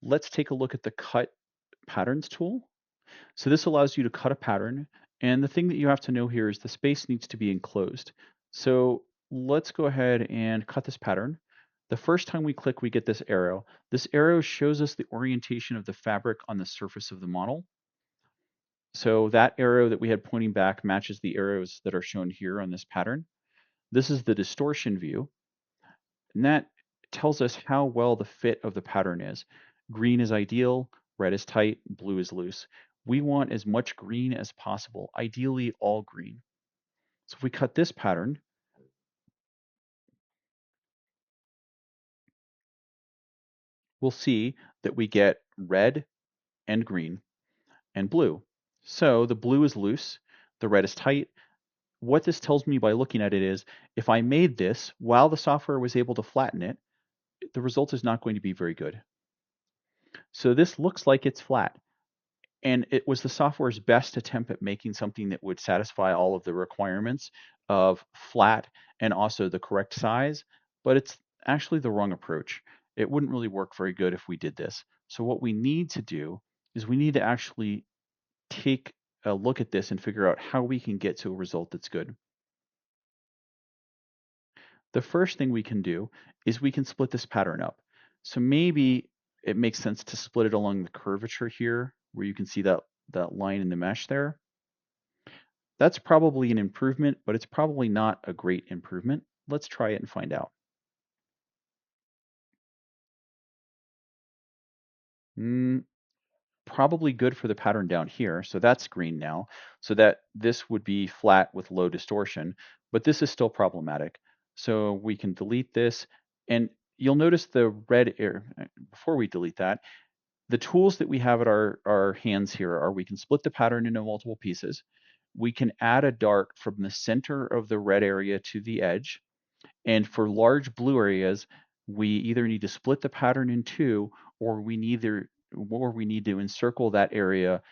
let's take a look at the Cut Patterns tool. So this allows you to cut a pattern, and the thing that you have to know here is the space needs to be enclosed. So let's go ahead and cut this pattern. The first time we click, we get this arrow. This arrow shows us the orientation of the fabric on the surface of the model. So that arrow that we had pointing back matches the arrows that are shown here on this pattern. This is the distortion view, and that tells us how well the fit of the pattern is. Green is ideal, red is tight, blue is loose. We want as much green as possible, ideally all green. So if we cut this pattern, we'll see that we get red and green and blue. So the blue is loose, the red is tight. What this tells me by looking at it is if I made this while the software was able to flatten it, the result is not going to be very good. So this looks like it's flat. And it was the software's best attempt at making something that would satisfy all of the requirements of flat and also the correct size, but it's actually the wrong approach. It wouldn't really work very good if we did this. So what we need to do is we need to actually take a look at this and figure out how we can get to a result that's good. The first thing we can do is we can split this pattern up. So maybe it makes sense to split it along the curvature here, where you can see that line in the mesh there. That's probably an improvement, but it's probably not a great improvement. Let's try it and find out. Mm, Probably good for the pattern down here. So that's green now. So that this would be flat with low distortion, but this is still problematic. So we can delete this, and you'll notice the red area. Before we delete that, the tools that we have at our hands here are we can split the pattern into multiple pieces. We can add a dart from the center of the red area to the edge. And for large blue areas, we either need to split the pattern in two, or we need to encircle that area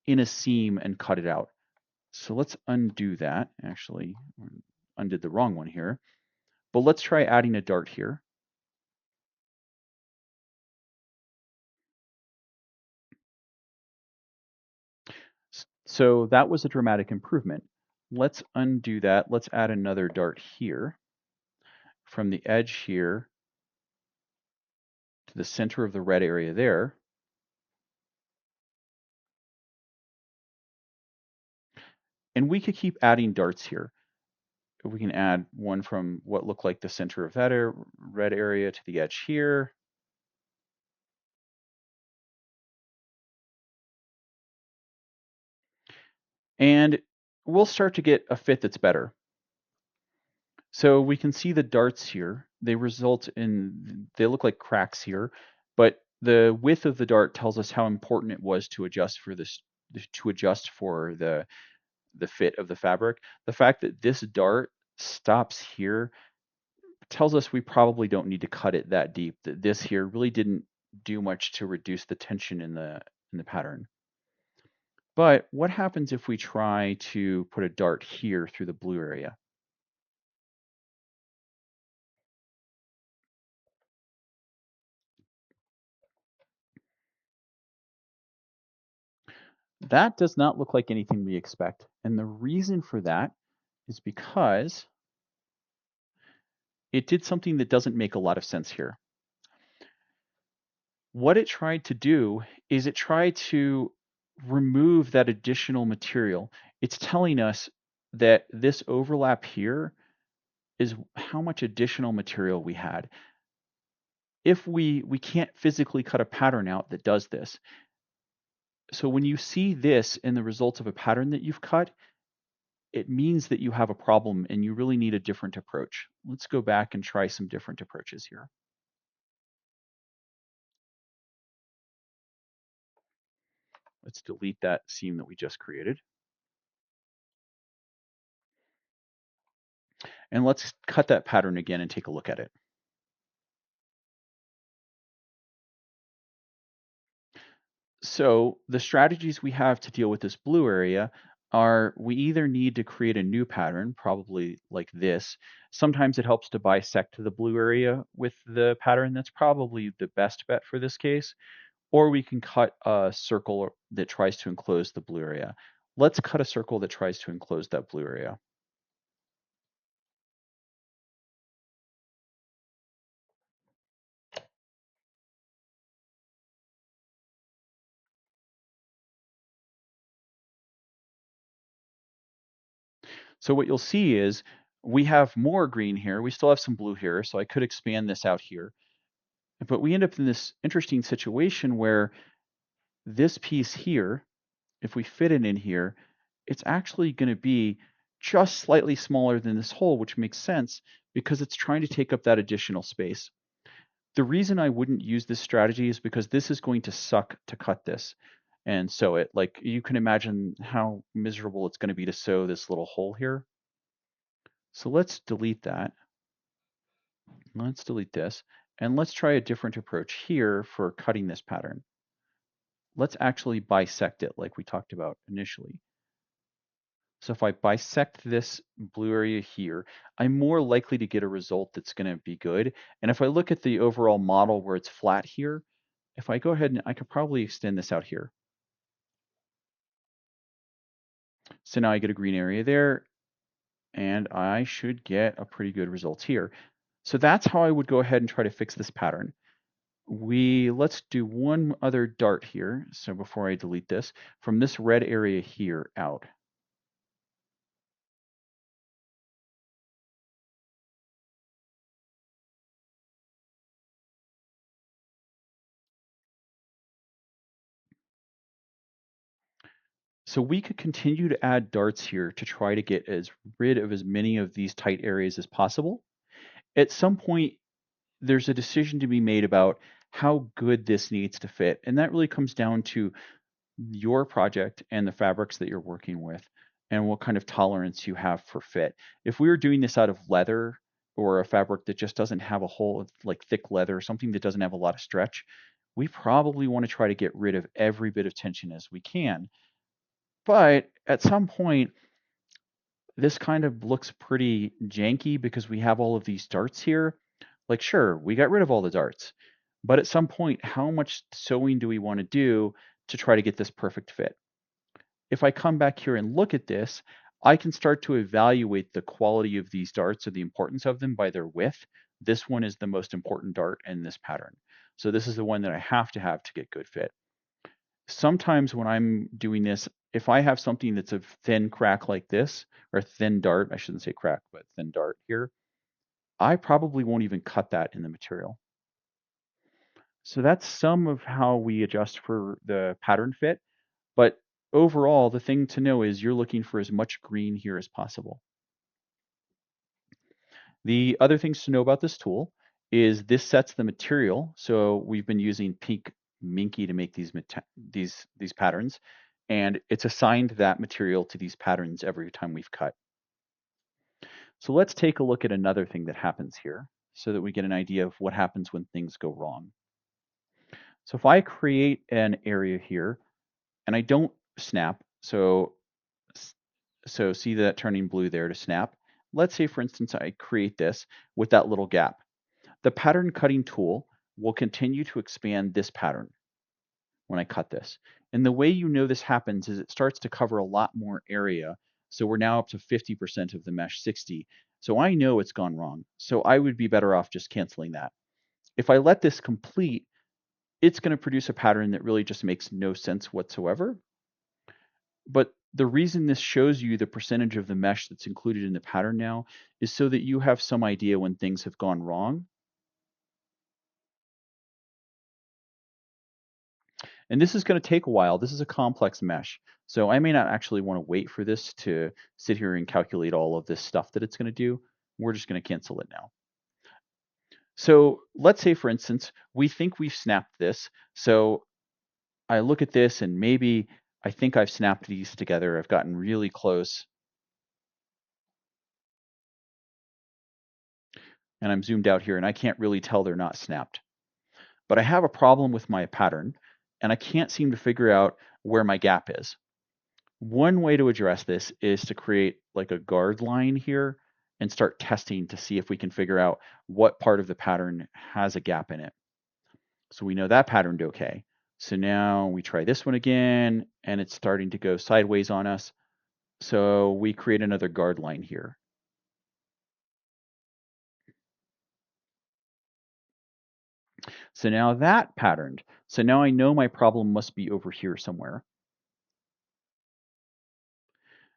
in a seam and cut it out. So let's undo that. Actually, undid the wrong one here. But let's try adding a dart here. So that was a dramatic improvement. Let's undo that. Let's add another dart here from the edge here to the center of the red area there. And we could keep adding darts here. We can add one from what looked like the center of that red area to the edge here. And we'll start to get a fit that's better. So we can see the darts here. They look like cracks here, but the width of the dart tells us how important it was to adjust for the fit of the fabric. The fact that this dart stops here tells us we probably don't need to cut it that deep. That this here really didn't do much to reduce the tension in the pattern. But what happens if we try to put a dart here through the blue area? That does not look like anything we expect. And the reason for that is because it did something that doesn't make a lot of sense here. What it tried to do is it tried to remove that additional material. It's telling us that this overlap here is how much additional material we had. If we can't physically cut a pattern out that does this. So when you see this in the results of a pattern that you've cut, it means that you have a problem and you really need a different approach. Let's go back and try some different approaches here. Let's delete that seam that we just created. And let's cut that pattern again and take a look at it. So the strategies we have to deal with this blue area are we either need to create a new pattern, probably like this. Sometimes it helps to bisect the blue area with the pattern. That's probably the best bet for this case. Or we can cut a circle that tries to enclose the blue area. Let's cut a circle that tries to enclose that blue area. So what you'll see is we have more green here. We still have some blue here, so I could expand this out here. But we end up in this interesting situation where this piece here, if we fit it in here, it's actually going to be just slightly smaller than this hole, which makes sense because it's trying to take up that additional space. The reason I wouldn't use this strategy is because this is going to suck to cut this and sew it. Like you can imagine how miserable it's going to be to sew this little hole here. So let's delete that. Let's delete this. And let's try a different approach here for cutting this pattern. Let's actually bisect it like we talked about initially. So if I bisect this blue area here, I'm more likely to get a result that's going to be good. And if I look at the overall model where it's flat here, if I go ahead and I could probably extend this out here. So now I get a green area there, and I should get a pretty good result here. So that's how I would go ahead and try to fix this pattern. Let's do one other dart here. So before I delete this, from this red area here out. So we could continue to add darts here to try to get rid of as many of these tight areas as possible. At some point, there's a decision to be made about how good this needs to fit. And that really comes down to your project and the fabrics that you're working with and what kind of tolerance you have for fit. If we were doing this out of leather or a fabric that just doesn't have a whole like thick leather, something that doesn't have a lot of stretch, we probably want to try to get rid of every bit of tension as we can. But at some point, this kind of looks pretty janky because we have all of these darts here. Like, sure, we got rid of all the darts, but at some point, how much sewing do we want to do to try to get this perfect fit? If I come back here and look at this, I can start to evaluate the quality of these darts or the importance of them by their width. This one is the most important dart in this pattern. So this is the one that I have to get good fit. Sometimes when I'm doing this, if I have something that's a thin crack like this, or thin dart, I shouldn't say crack, but thin dart here, I probably won't even cut that in the material. So that's some of how we adjust for the pattern fit. But overall, the thing to know is you're looking for as much green here as possible. The other things to know about this tool is this sets the material. So we've been using pink Minky to make these patterns, and it's assigned that material to these patterns every time we've cut. So let's take a look at another thing that happens here so that we get an idea of what happens when things go wrong. So if I create an area here and I don't snap, so see that turning blue there to snap. Let's say, for instance, I create this with that little gap. The pattern cutting tool will continue to expand this pattern when I cut this. And the way you know this happens is it starts to cover a lot more area. So we're now up to 50% of the mesh 60. So I know it's gone wrong. So I would be better off just canceling that. If I let this complete, it's going to produce a pattern that really just makes no sense whatsoever. But the reason this shows you the percentage of the mesh that's included in the pattern now is so that you have some idea when things have gone wrong. And this is going to take a while. This is a complex mesh. So I may not actually want to wait for this to sit here and calculate all of this stuff that it's going to do. We're just going to cancel it now. So let's say, for instance, we think we've snapped this. So I look at this and maybe I think I've snapped these together. I've gotten really close. And I'm zoomed out here and I can't really tell they're not snapped. But I have a problem with my pattern and I can't seem to figure out where my gap is. One way to address this is to create like a guard line here and start testing to see if we can figure out what part of the pattern has a gap in it. So we know that patterned okay. So now we try this one again, and it's starting to go sideways on us. So we create another guard line here. So now that patterned. So now I know my problem must be over here somewhere.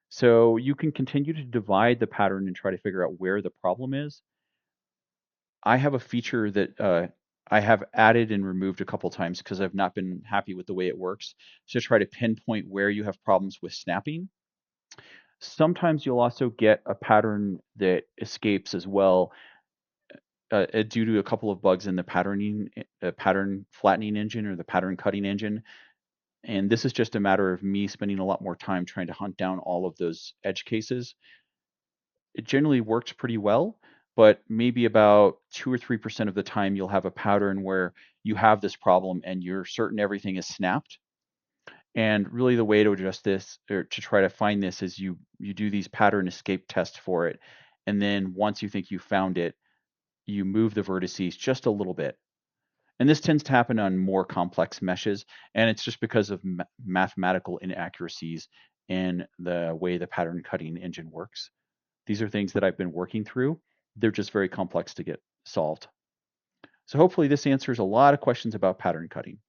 So you can continue to divide the pattern and try to figure out where the problem is. I have a feature that I have added and removed a couple times because I've not been happy with the way it works. So try to pinpoint where you have problems with snapping. Sometimes you'll also get a pattern that escapes as well due to a couple of bugs in the pattern flattening engine or the pattern cutting engine. And this is just a matter of me spending a lot more time trying to hunt down all of those edge cases. It generally works pretty well, but maybe about 2 or 3% of the time you'll have a pattern where you have this problem and you're certain everything is snapped. And really the way to address this or to try to find this is you do these pattern escape tests for it. And then once you think you found it, you move the vertices just a little bit. And this tends to happen on more complex meshes, and it's just because of mathematical inaccuracies in the way the pattern cutting engine works. These are things that I've been working through. They're just very complex to get solved. So hopefully this answers a lot of questions about pattern cutting.